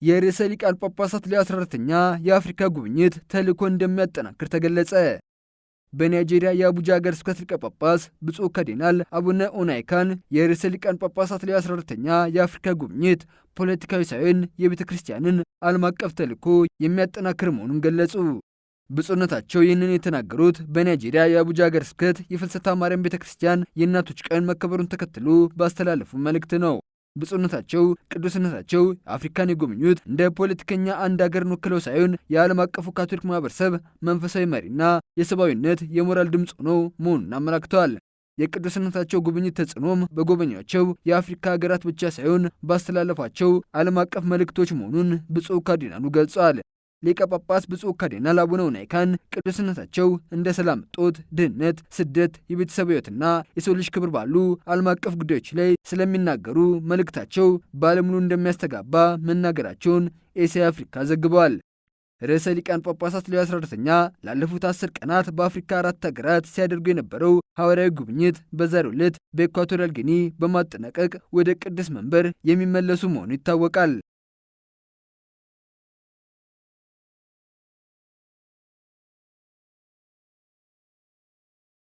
የርዕሰ ሊቃነ ጳጳሳት ሌዮ 14ኛ የአፍሪካ ጉብኝት ተልዕኮ እንደሚያጠናክር ተገለጸ። በናይጄሪያ የአቡጃ ሀገረ ስብከት ሊቀ ጳጳስ ብፁዕ ካርዲናል አቡነ ኦናይካን የርዕሰ ሊቃነ ጳጳሳት ሌዮ 14ኛ የአፍሪካ ጉብኝት ፖለቲካዊ ሳይሆን የቤተ ክርስቲያንን ዓለም አቀፍ ተልዕኮ የሚያጠናክር መሆኑን ገለጹ። ብፁዕነታቸው ይህንን የተናገሩት በናይጄሪያ የአቡጃ ሀገረ ስብከት የፍልሰታ ማርያም ቤተ ክርስቲያን የእናቶች ቀን መከበሩን ተከትሎ ባስተላለፉ መልእክት ነው። ብፁዕነታቸው ቅዱስነታቸው አፍሪካን የጎበኙት እንደ ፖለቲከኛ አንድ ሀገርን ወክለው ሳይሆን የዓለም አቀፉ ካቶሊክ ማህበረሰብ መንፈሳዊ መሪና የሰብአዊነት የሞራል ድምፅ ሆነው መሆኑን አመላክተዋል። የቅዱስነታቸው ጉብኝት ተጽዕኖም በጎበኟቸው የአፍሪካ ሀገራት ብቻ ሳይሆን ባስተላለፏቸው ዓለም አቀፍ መልእክቶች መሆኑን ብፁዕ ካርዲናሉ ገልጸዋል። ሊቀ ጳጳስ ብፁዕ ካርዲናል አቡነ ኦናይካን ቅዱስነታቸው እንደ ሰላም እጦት፣ ድህነት፣ ስደት፣ የቤተሰብ ሕይወትና የሰው ልጅ ክብር ባሉ ዓለም አቀፍ ጉዳዮች ላይ ስለሚናገሩ መልእክታቸው በዓለም ሙሉ እንደሚያስተጋባ መናገራቸውን ኤስያ አፍሪካ ዘግበዋል። ርዕሰ ሊቃነ ጳጳሳት ሌዮ 14ኛ ላለፉት 10 ቀናት በአፍሪካ 4 ሀገራት ሲያደርጉ የነበረው ሐዋርያዊ ጉብኝት በዛሬው ዕለት በኢኳቶሪያል ጊኒ በማጠናቀቅ ወደ ቅድስት መንበር የሚመለሱ መሆኑ ይታወቃል።